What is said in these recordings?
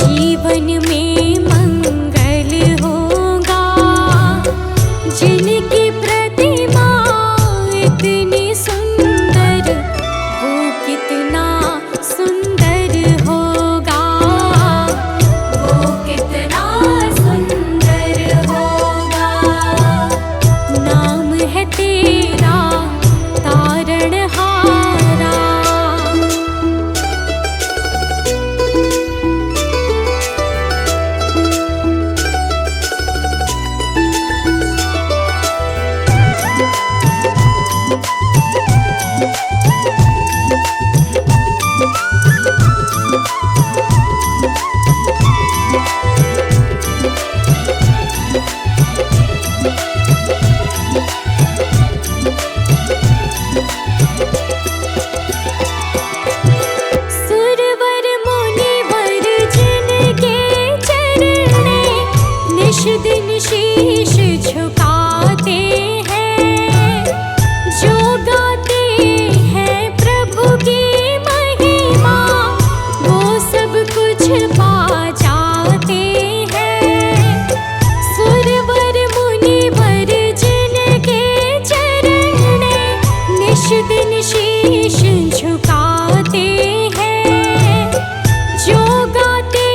जीवन में मंगल होगा। जिनकी प्रतिमा इतनी सुंदर, वो कितना सुंदर होगा। वो कितना सुंदर होगा। नाम है तेरा तारणहारा। सुरवर मुनिवर जिनके चरणे निश दिन शीश झुकाते हैं। जो गाते हैं प्रभु की महिमा, वो सब कुछ पा जाते हैं। सुरवर मुनिवर जिनके चरणे निश दिन शीश झुकाते हैं। जो गाते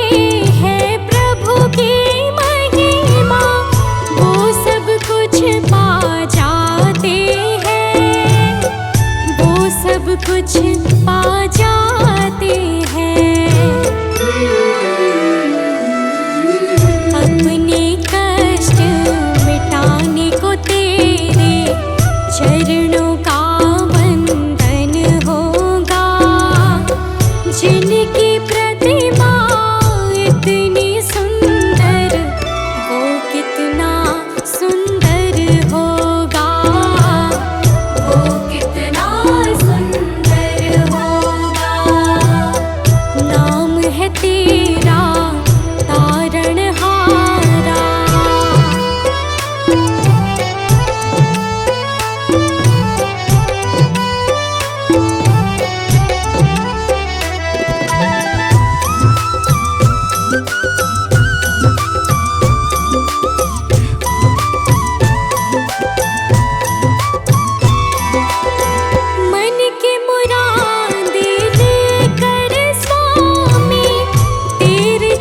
हैं प्रभु की महिमा, वो सब कुछ पा जाते हैं। वो सब कुछ पा जाते हैं। अपने कष्ट मिटाने को तेरे चरणों का वंदन होगा। जिनकी प्रतिमा इतनी सुंदर, वो कितना सुंदर होगा। वो कितना सुंदर होगा। नाम है तेरा तारणहारा। मन की मुरादें लेकर स्वामी तेरे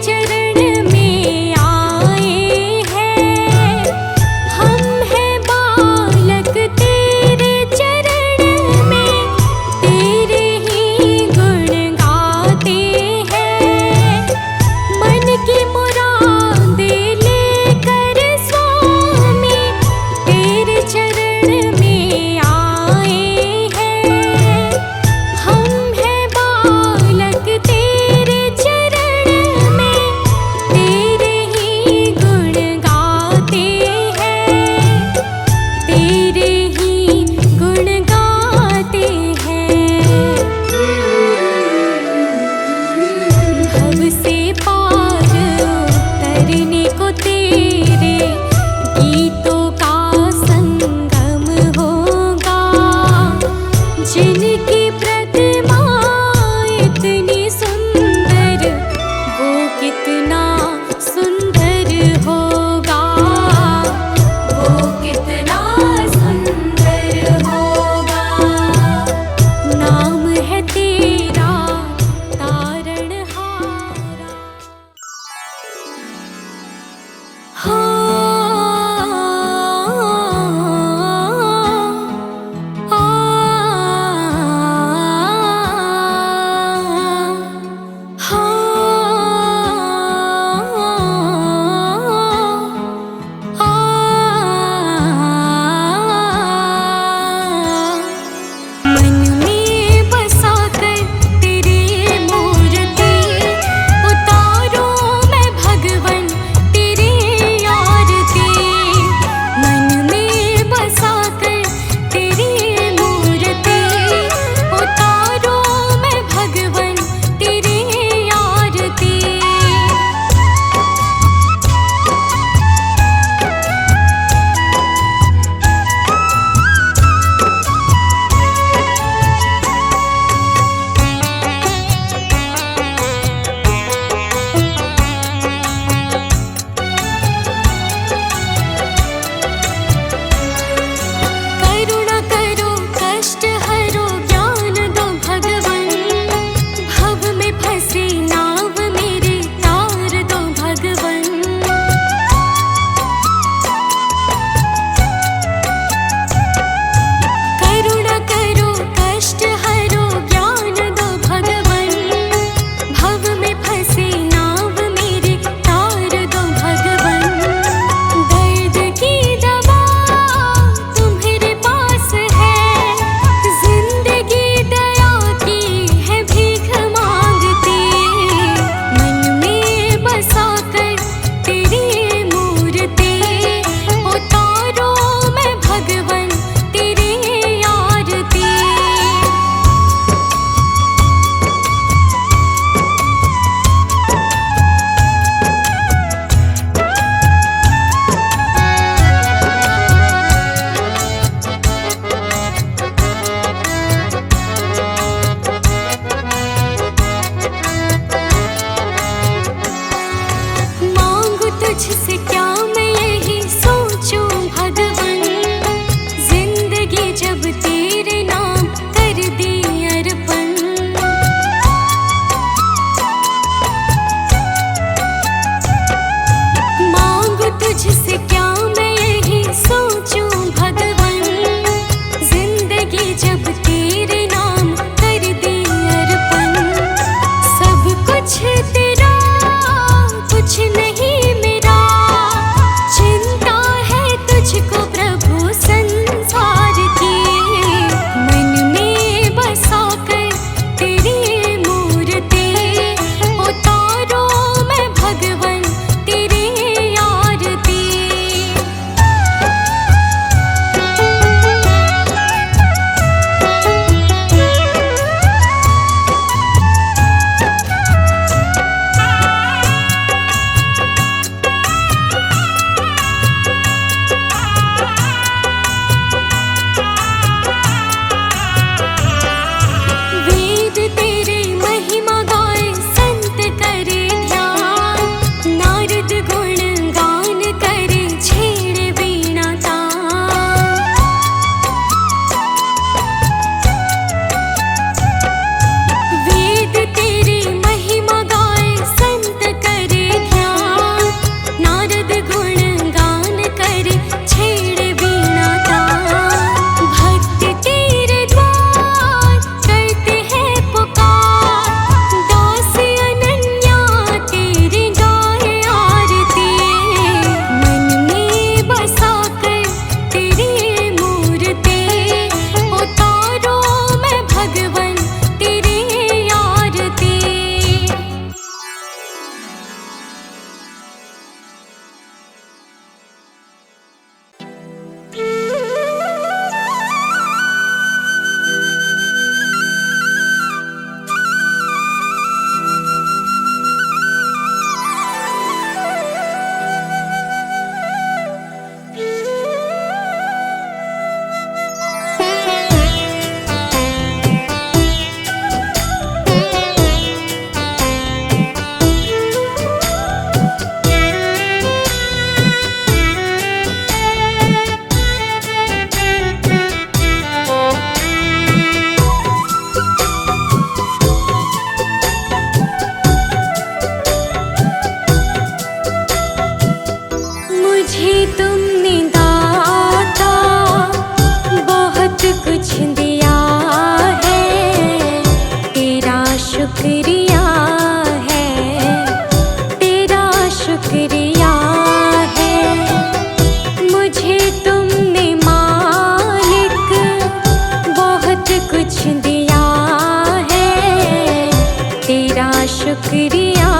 शुक्रिया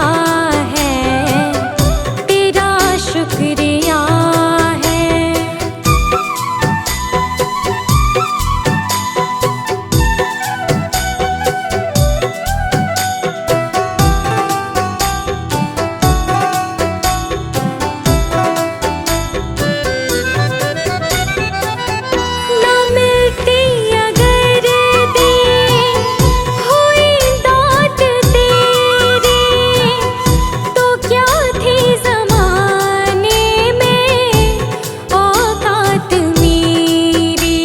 है, तेरा शुक्रिया है। ना मिलती अगर दी हुई दात तेरी, तो क्या थी ज़माने में औकात मेरी।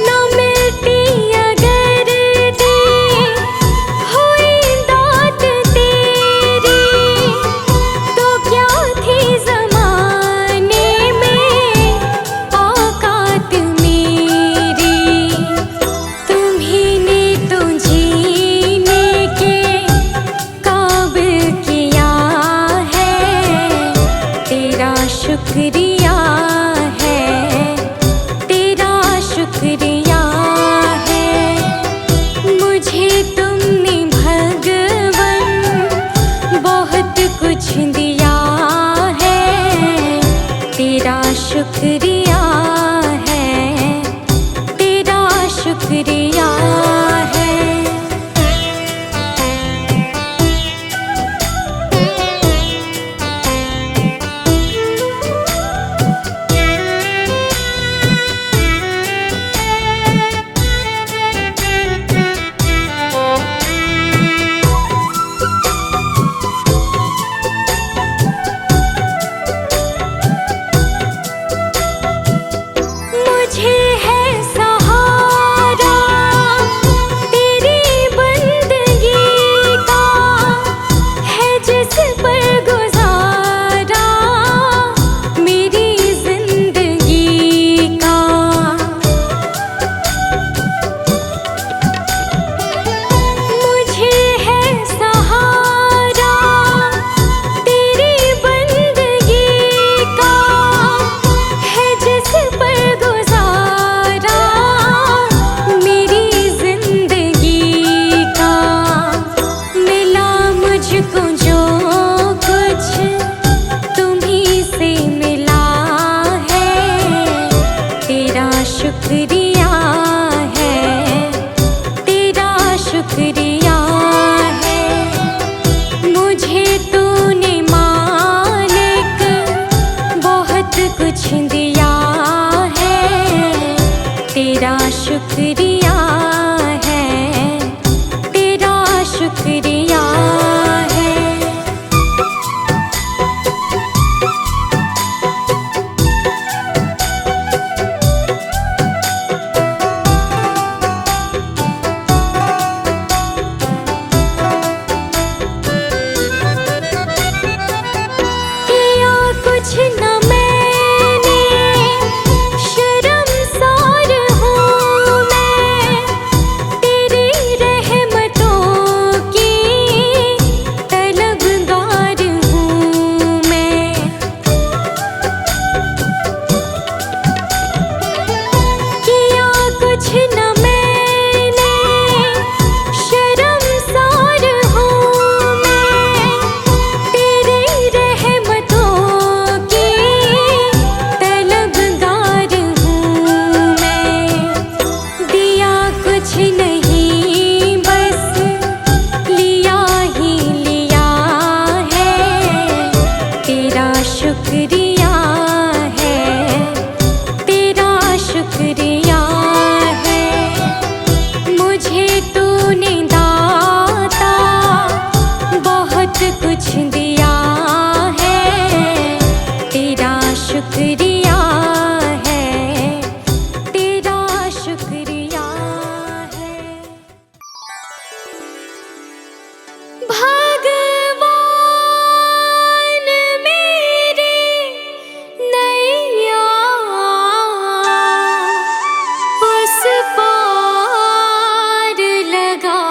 ना मिलती अगर दी हुई दात तेरी, तो क्या थी ज़माने में औकात मेरी। तुम्हीं ने तो जीने के काबिल किया है, तेरा शुक्रिया है, तेरा शुक्रिया है। मुझे तुमने भगवन बहुत कुछ दिया है, तेरा शुक्रिया है, तेरा शुक्रिया है। मुझे है सहारा तेरी बंदगी का, है जिस पर गुजारा मेरी जिंदगी का। मुझे है सहारा तेरी बंदगी का, है जिस पर गुजारा मेरी जिंदगी का। मिला मुझको जो कुछ तुम्हीं से मिला है, तेरा शुक्रिया है, तेरा शुक्रिया है। मुझे तूने मालिक बहुत कुछ दिया है, तेरा शुक्रिया है, तेरा शुक्रिया है। किया कुछ न मैंने, शर्मसार हूँ मैं, तेरी रहमतों की तलबगार हूँ मैं। किया कुछ न मैंने, शर्मसार हूँ मैं, तेरी रहमतों की तलबगार हूँ मैं। दिया कुछ नहीं बस लिया ही लिया है, तेरा शुक्रिया है, तेरा शुक्रिया है। मुझे तूने दाता बहुत कुछ दिया है, तेरा शुक्रिया है, तेरा शुक्रिया है। भगवान मेरे नैया उस पार लगा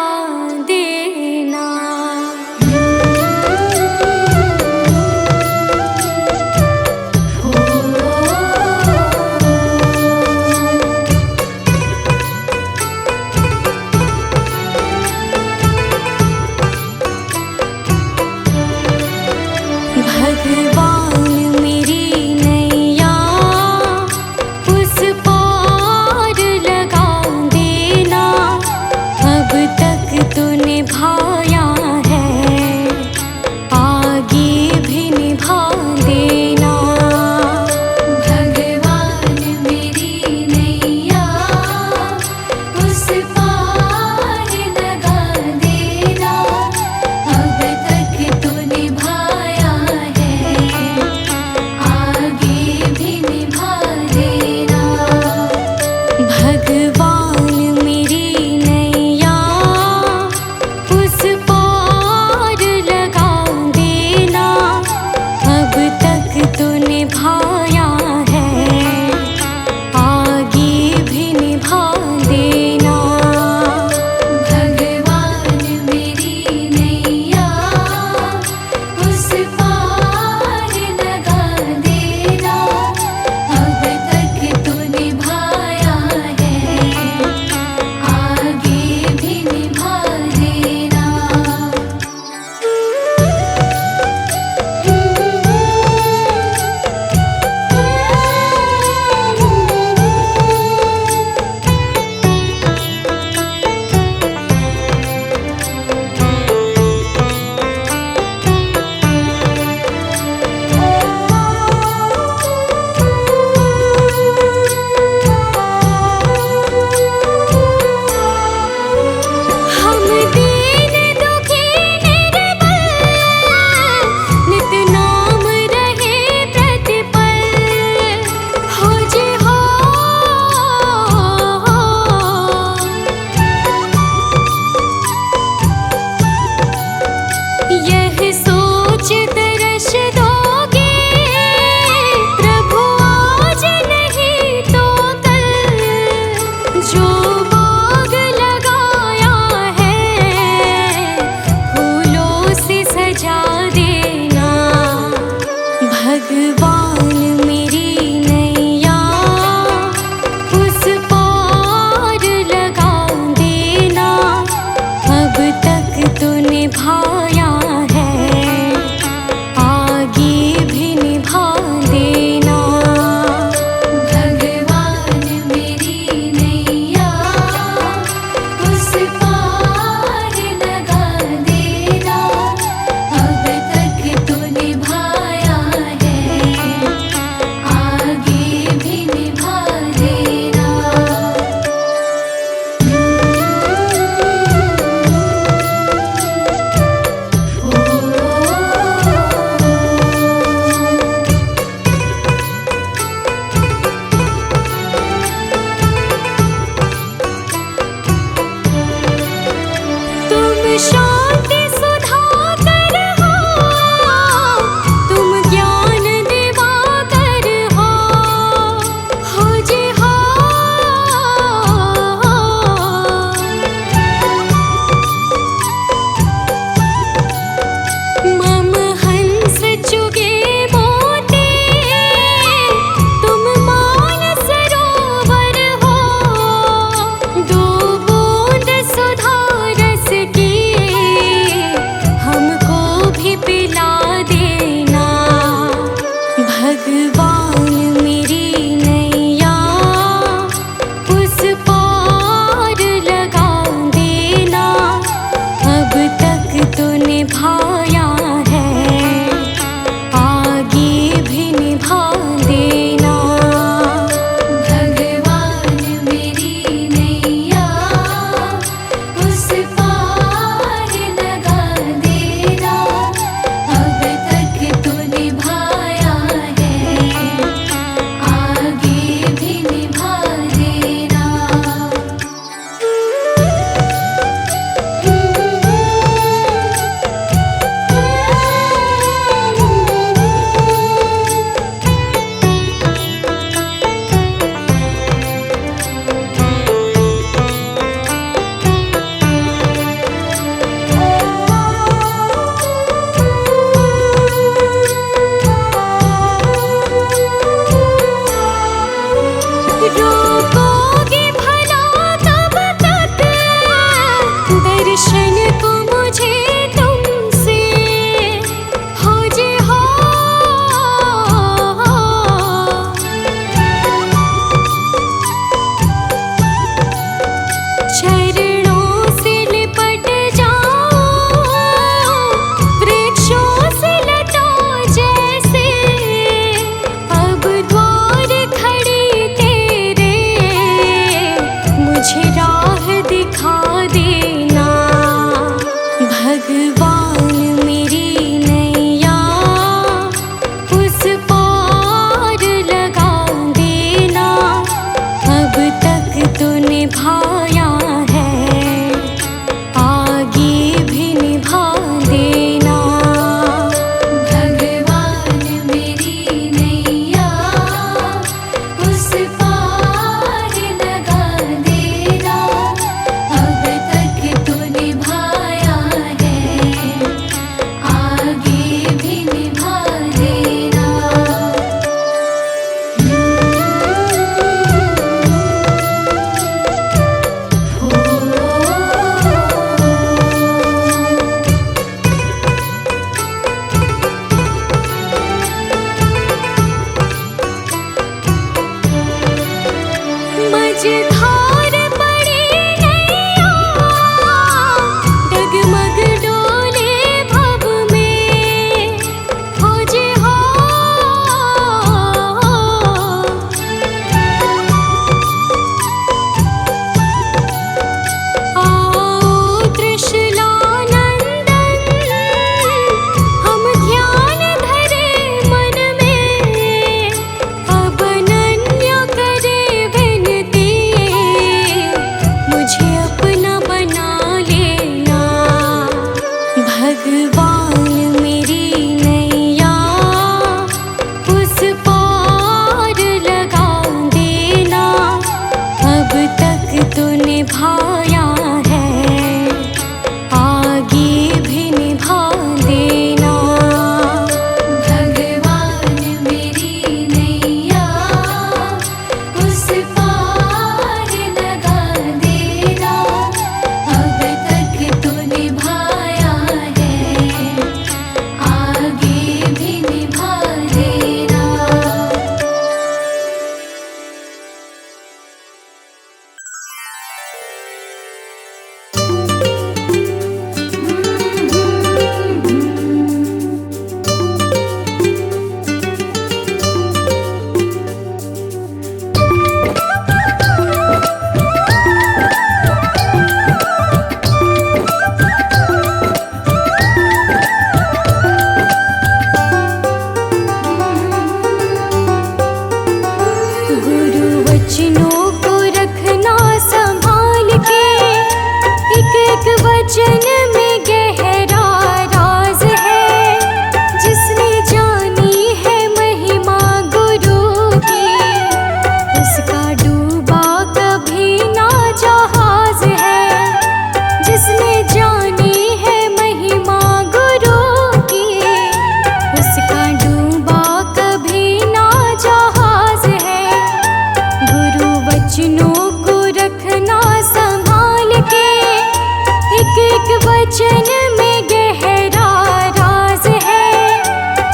वचन में गहरा राज है।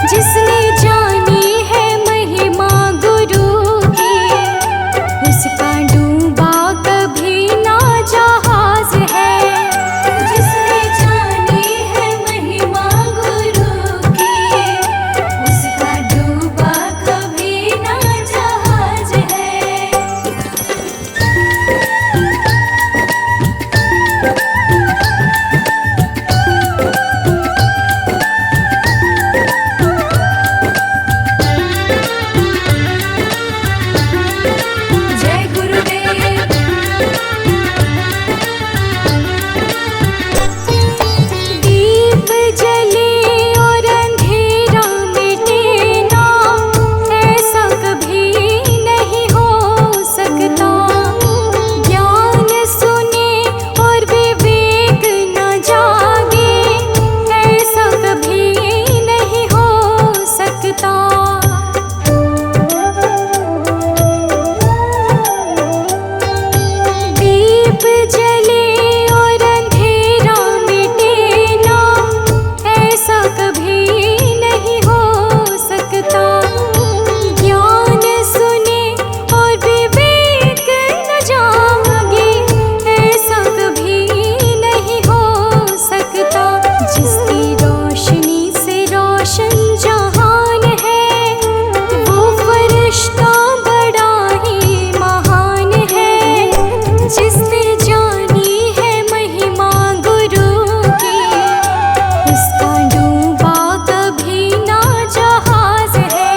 जिसने जानी है महिमा गुरु की, उसका डूबा कभी ना जहाज है। जिसने जानी है महिमा गुरु की, उसका डूबा कभी ना जहाज है। जय गुरुदेव। दीप जले और अंधेरा मिटे ना, ऐसा कभी नहीं हो सकता। ज्ञान सुने और विवेक न जागे, ऐसा कभी नहीं हो सकता। दीप जले और अंधेरा मिटे ना, ऐसा कभी नहीं हो सकता। ज्ञान सुने और विवेक न जागे, ऐसा कभी नहीं हो सकता। जिसकी रोशनी से रोशन जहान है, वो फरिश्ता बड़ा ही महान है। जिसने जानी है महिमा गुरु की, उसका डूबा कभी ना जहाज है।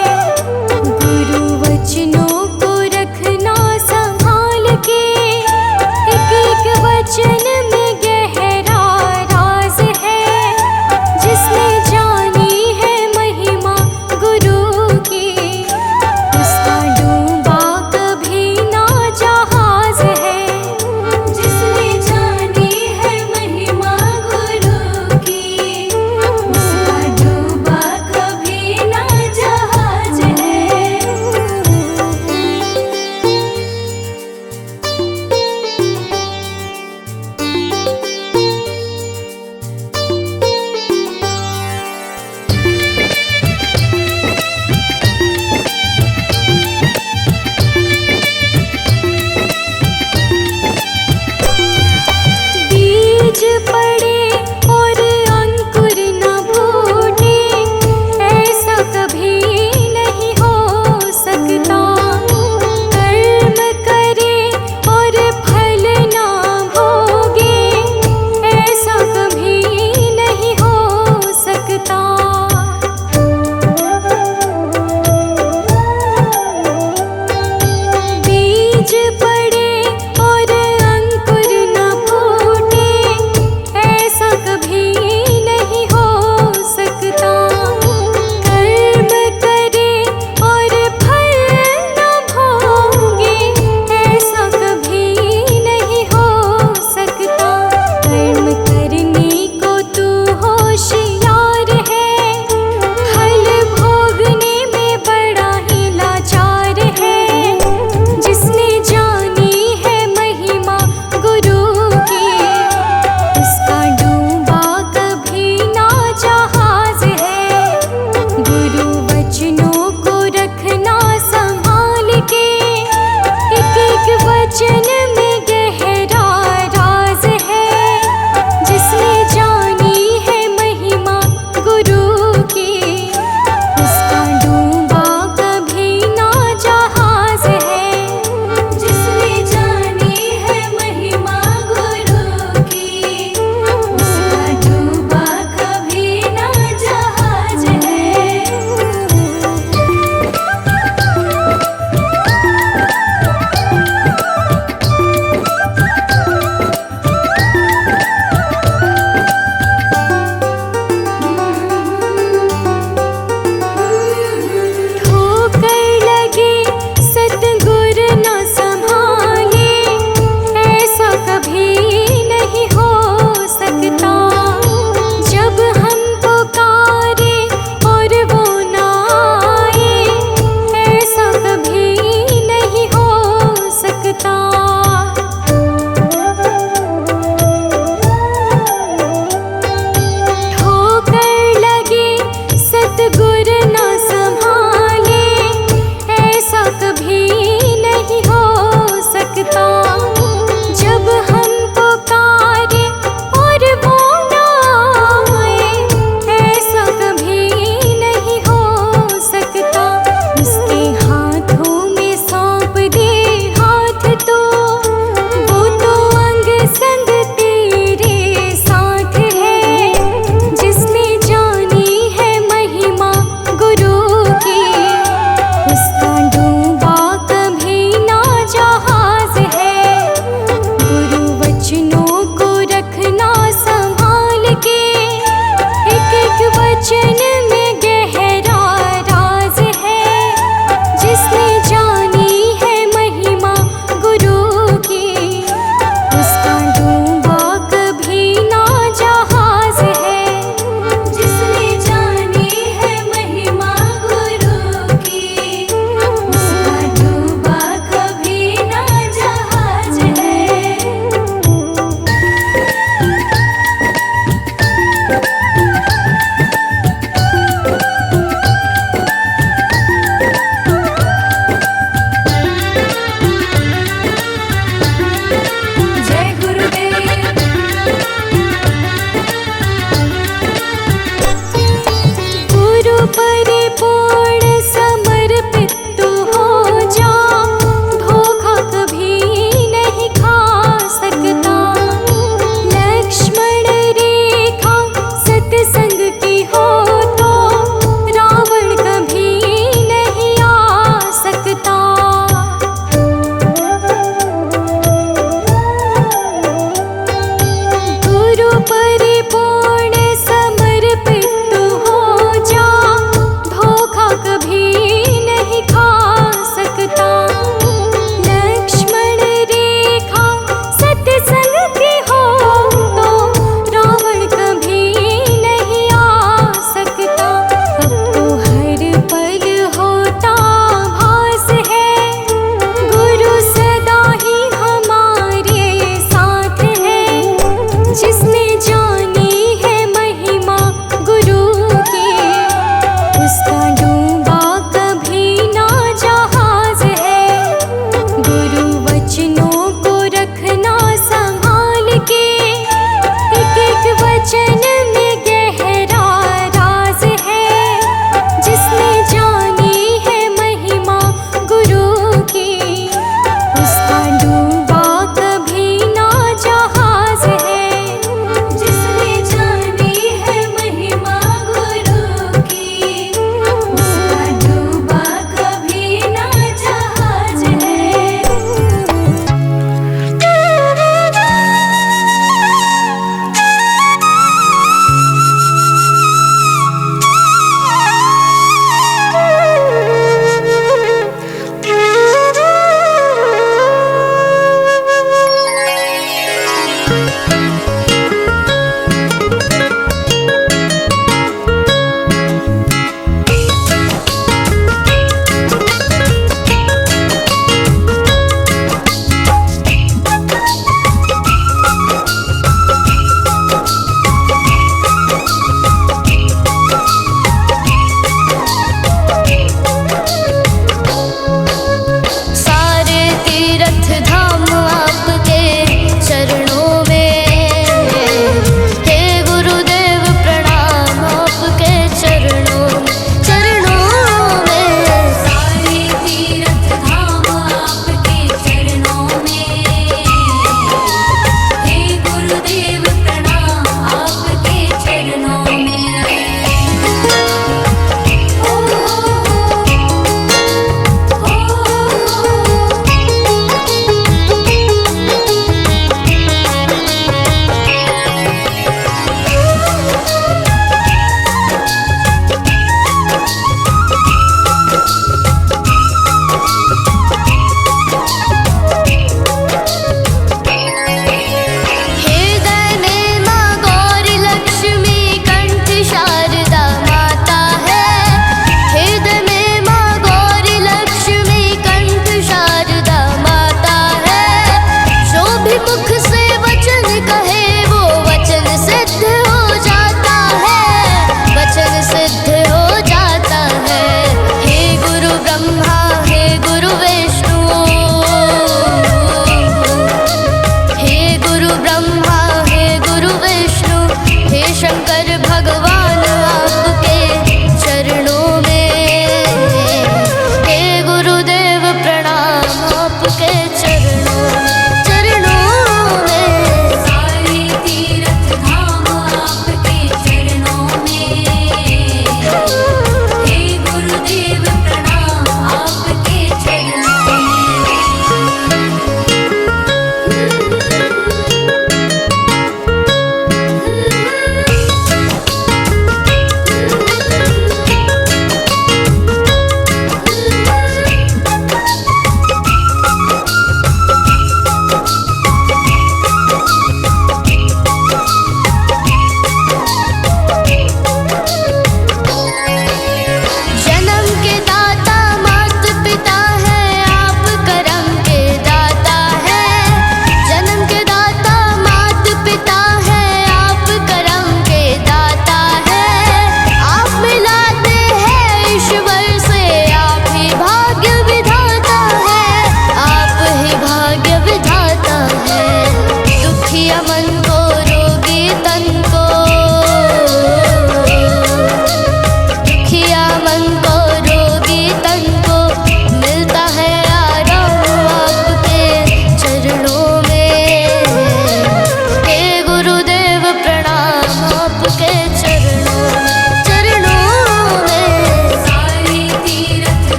गुरु वचनों को रखना संभाल के, एक एक वचन में गहरा राज है। जिसने जानी है महिमा गुरु की, उसका डूबा कभी ना जहाज है। जिसने जानी है महिमा गुरु की, उसका डूबा कभी ना जहाज है। बीज पड़े और अंकुर न फूटे, ऐसा कभी नहीं हो सकता। कर्म करे और फल ना भोगे, ऐसा कभी नहीं हो सकता। बीज पड़े और अंकुर न फूटे,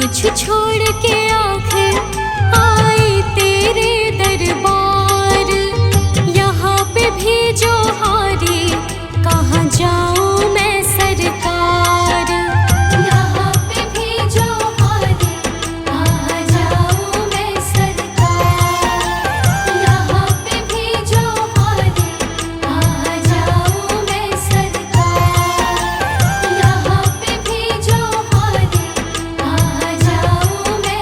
कुछ छोड़ के आखिर आई तेरे दरबार। यहाँ पे भी जो हारी कहाँ जाऊँ मैं सरकार। यहाँ पे भी जो हारी कहाँ जाऊँ मैं सरकार। यहाँ पे भी जो हारी कहाँ जाऊँ मैं सरकार। यहाँ पे भी जो हारी कहाँ जाऊँ मैं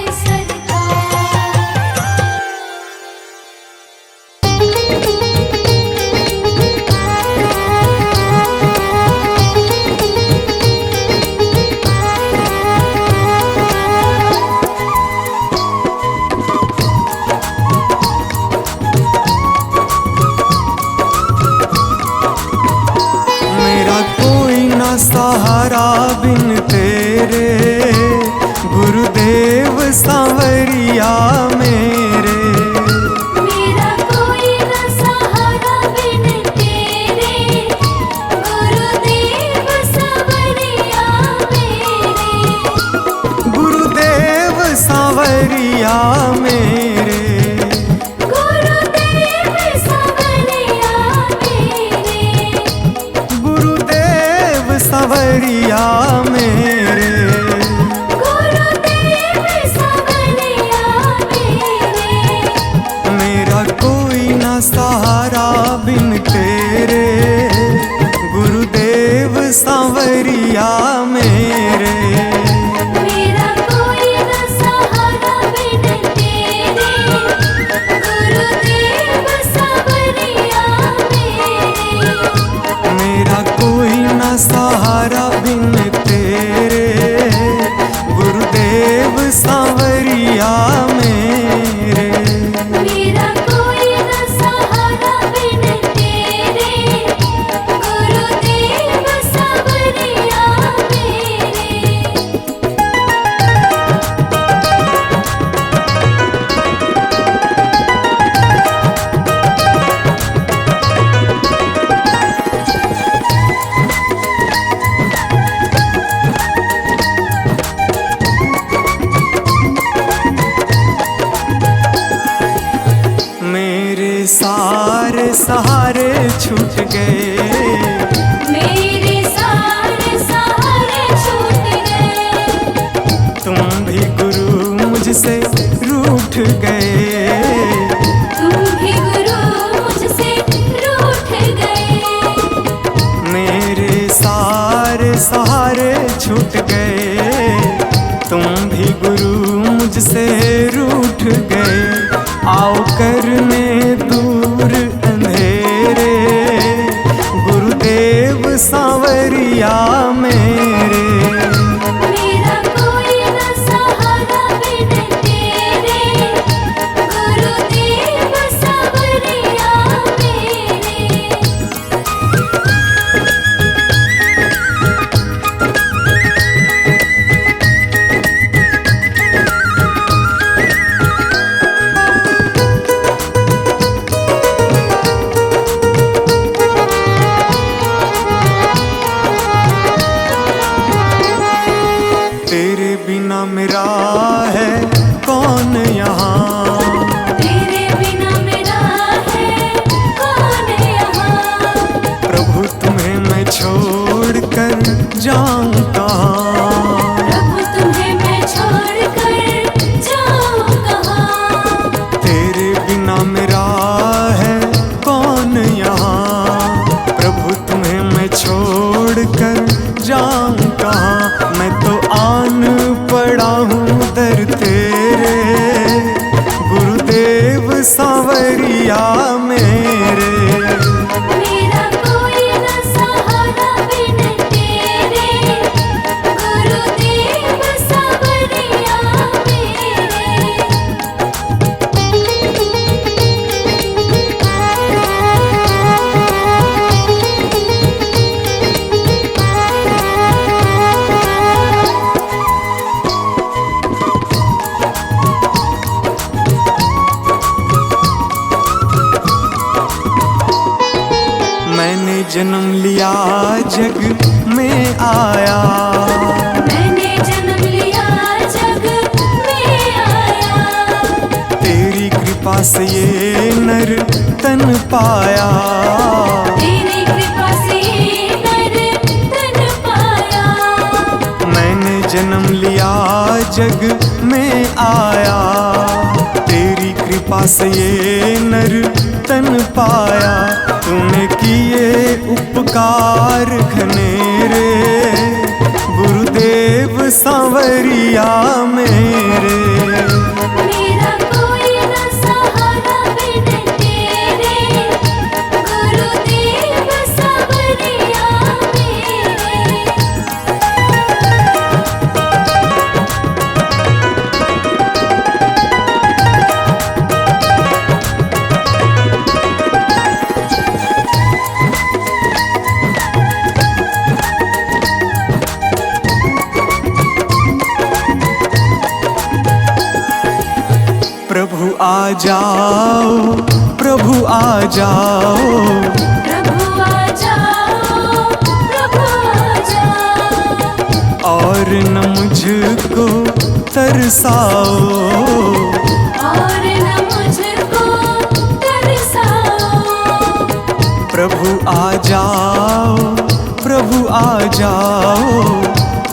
मेरा कोई ना सहारा बिन तेरे, गुरुदेव सांवरिया मेरे। मेरा कोई न सहारा बिन तेरे, गुरुदेव सांवरिया मेरे। गुरुदेव सांवरिया मेरे। गुरुदेव सांवरिया मेरे। गुरुदेव सांवरिया मेरे। गुरुदेव सांवरिया मेरे। मेरा कोई ना सहारा बिन तेरे, गुरुदेव सांवरिया मेरे। मेरा कोई न सहारा बिन तेरे, गुरुदेव सांवरिया मेरे। मेरा कोई ना सहारा बिन तेरे, गुरुदेव सांवरिया मेरे। मेरा कोई न सहारा बिन तेरे, गुरुदेव सांवरिया मेरे। मेरे सारे सहारे छूट गए, मेरे सारे सहारे छूट गए। तुम भी गुरु मुझसे रूठ गए। तुम भी गुरु मुझसे रूठ गए। मेरे सारे सहारे छूट गए, तुम भी गुरु मुझसे रूठ गए। आओ करने दूर अंधेरे, गुरुदेव सांवरिया मेरे। मेरा कोई न सहारा बिन तेरे, गुरुदेव सांवरिया मेरे। तेरे बिना मेरा है कौन यहाँ, तेरे बिना मेरा है कौन यहाँ। प्रभु तुम्हें मैं छोड़ कर जाऊँ कहाँ। प्रभु तुम्हें मैं छोड़ कर जाऊँ कहाँ। तेरे बिना मेरा है कौन यहाँ, प्रभु तुम्हें मैं छोड़ कर जाऊँ कहाँ। मैं तो आन पड़ा हूँ दर तेरे, गुरुदेव सांवरिया मेरे। मेरा कोई न सहारा बिन तेरे, गुरुदेव सांवरिया मेरे। जन्म लिया जग में आया, मैंने जन्म लिया जग कृपा से ये नर तन पाया, तेरी कृपा से नर तन पाया। मैंने जन्म लिया जग में आया, तेरी कृपा से ये नर तन पाया। तूने किए उपकार घनेरे, गुरुदेव सांवरिया मेरे। मेरा कोई न सहारा बिन तेरे, गुरुदेव सांवरिया मेरे। प्रभु आ जाओ, प्रभु आ जाओ, प्रभु आ जाओ, प्रभु आ जाओ। और न मुझको तरसाओ, और न मुझको तरसाओ। प्रभु आ जाओ, प्रभु आ जाओ,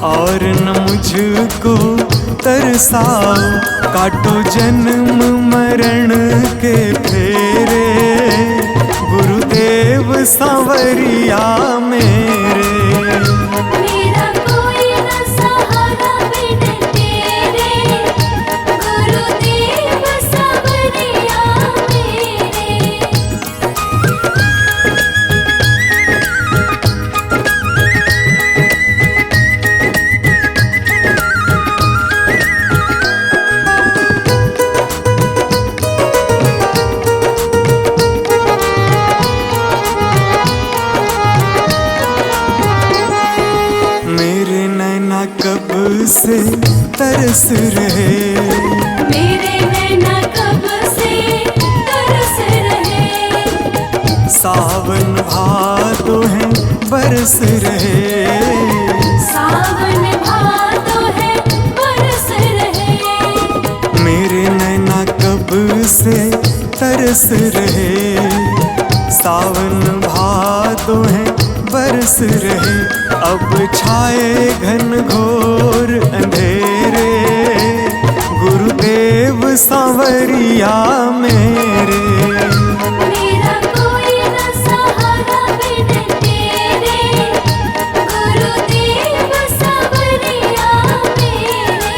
और न मुझको तरसाओ। काटो जन्म मरण के फेरे, गुरुदेव सांवरिया मेरे। मेरा कोई न सहारा बिन तेरे, गुरुदेव सांवरिया मेरे। मेरे नैना कब से तरस रहे, मेरे नैना कब से तरस रहे। सावन भादो है बरस रहे, सावन भादो है बरस रहे। मेरे नैना कब से तरस रहे। सावन भादो है बरस रहे। अब छाए घन घोर अंधेरे, गुरुदेव सांवरिया मेरे। मेरा कोई न सहारा बिन तेरे, गुरुदेव सांवरिया मेरे।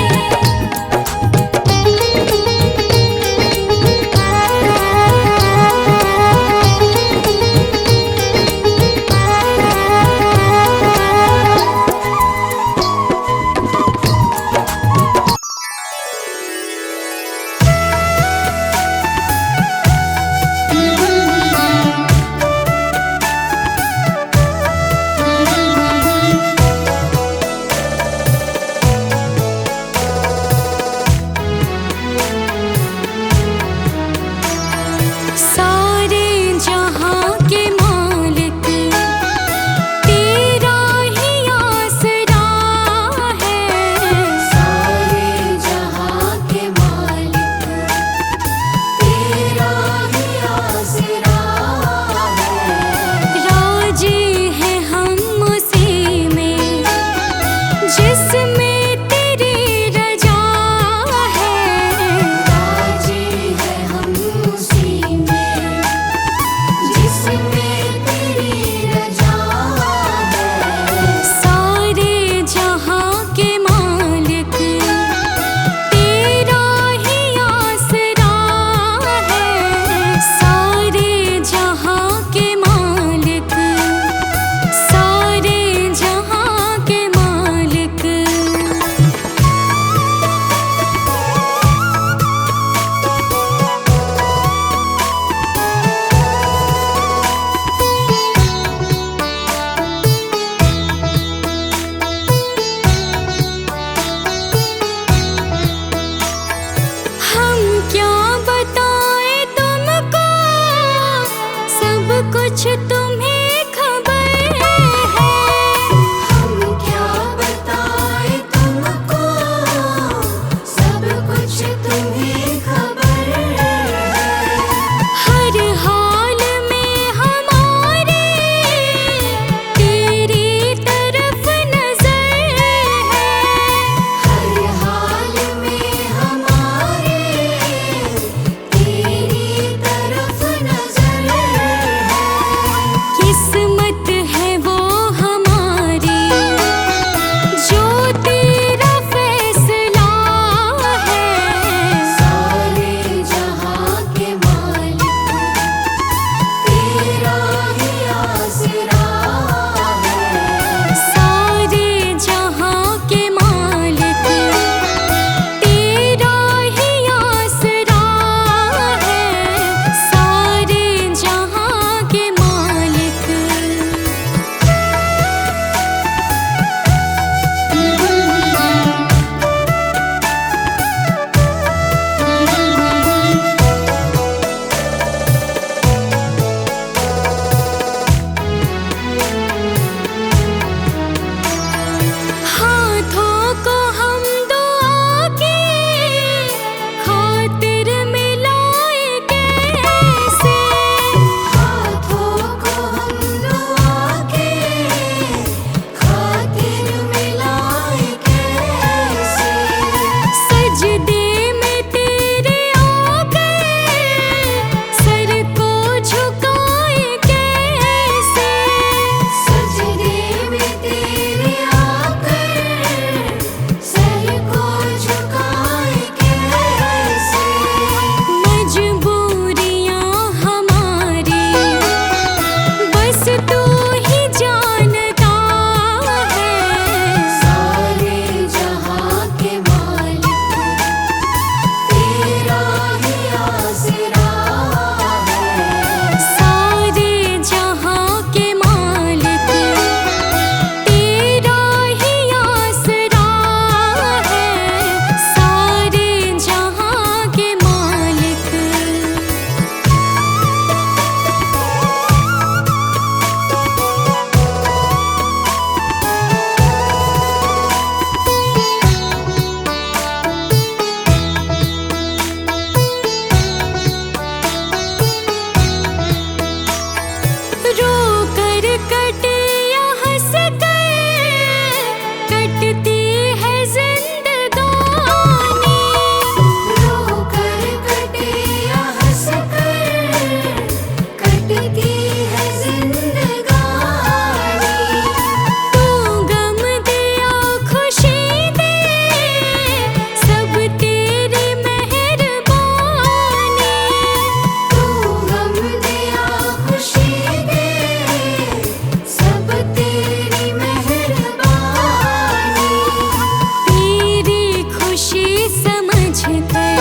समझ कर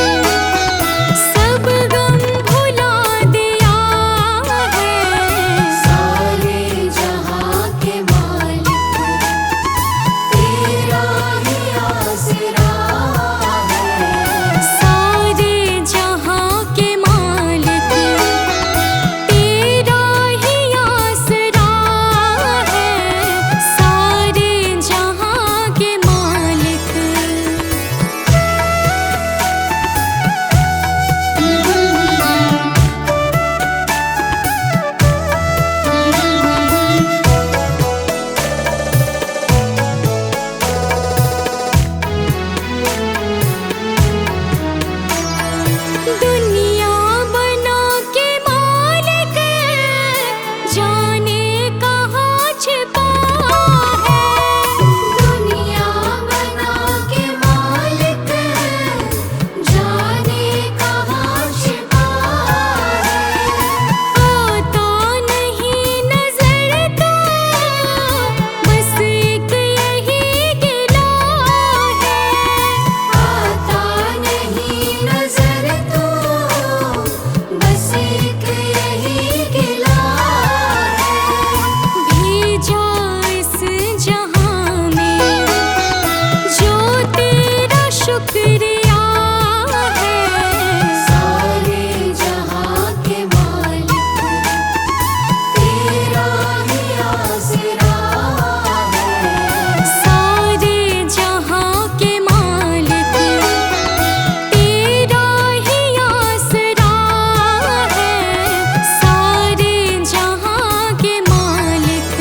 सब गम भुला दिया है। सारे जहां के मालिक तेरा ही आसरा है। सारे जहां के मालिक तेरा ही आसरा है। सारे जहां के मालिक दुनिया बना के मालिक जाने कहाँ छिपा है। दुनिया बना के मालिक जाने कहाँ छिपा है। आता नहीं नजर तो बस एक यही गिला है। आता नहीं नजर तो बस एक यही गिला है। भेजा इस जहां में जो तेरा शुक्रिया है। सारे जहां के मालिक तेरा ही आसरा है। सारे जहां के मालिक तेरा ही आसरा है। सारे जहां के मालिक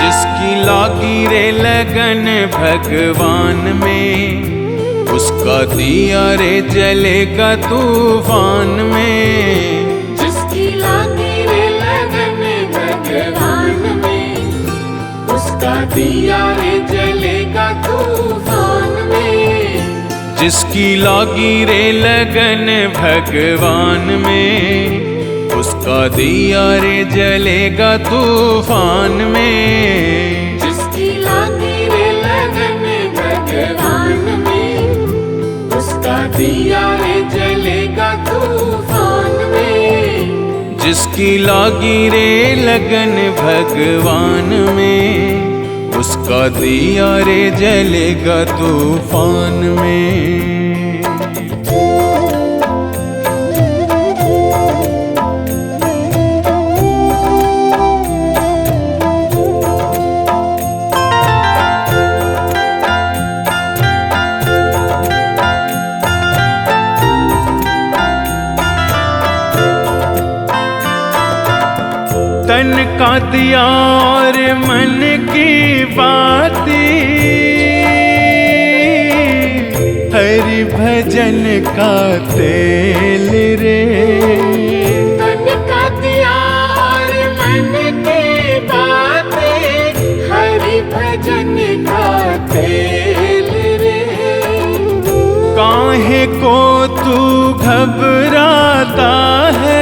जिसकी लागी रे लगन भगवान में, उसका दिया रे जलेगा तूफान में। जिसकी लागी रे लगन भगवान में, उसका दिया रे जलेगा तूफान में। जिसकी लागी रे लगन भगवान में, उसका दिया रे जलेगा तूफान में। जिसकी लागी रे लगन भगवान में, उसका दिया रे जलेगा तूफान में। जिसकी लागी रे लगन भगवान में, उसका दिया रे जलेगा तूफान में। तन का दिया और मन की बातें, हरि भजन का तेल रे। तन का दिया और मन की बातें, हरि भजन का तेल रे। काहे को तू घबराता है,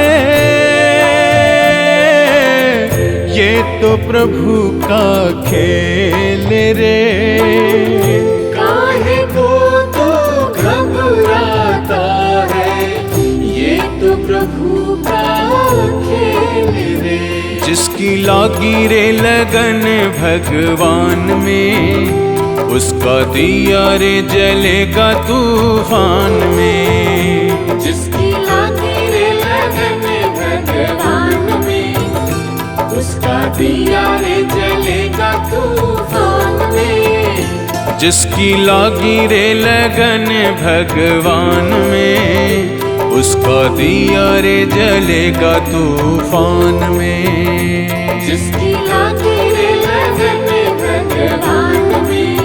ये तो प्रभु का खेल रे। काहे को तू घबराता है, ये तो प्रभु का खेल रे। जिसकी लागी रे लगन भगवान में, उसका दिया रे जलेगा तूफान में। जिसकी लागी रे लगन भगवान में, उसका दिया रे जलेगा तूफान में। जिसकी लागी रे लगन भगवान में, उसका दिया रे जलेगा तूफान में। जिसकी लागी रे लगन भगवान में,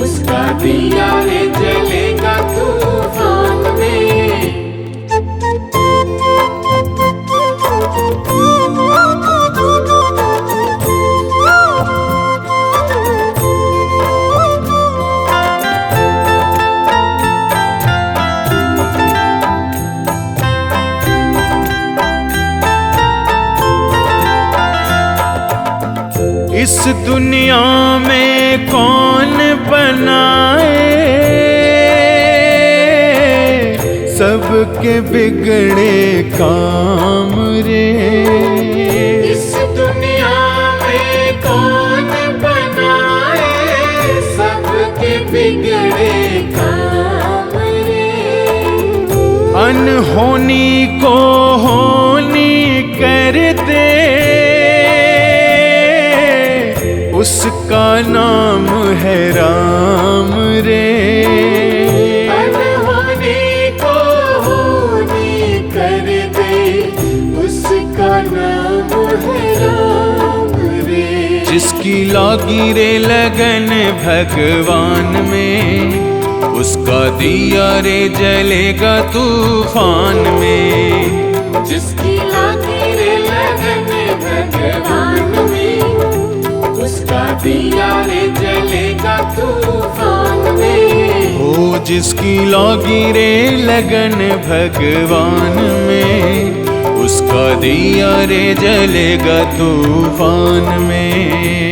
उसका दिया रे जलेगा तूफान में। इस दुनिया में कौन बनाए सबके बिगड़े काम रे। इस दुनिया में कौन बनाए सबके बिगड़े काम रे। अनहोनी को होनी कर दे उसका नाम है राम रे। अनहोनी को होनी कर दे उसका नाम है राम रे। जिसकी लागी रे लगन भगवान में उसका दिया रे जलेगा तूफान में। जिसकी लागी रे लगन भगवान में उसका दिया रे जलेगा तूफान में। ओ जिसकी लागी रे लगन भगवान में उसका दिया रे जलेगा तूफान में।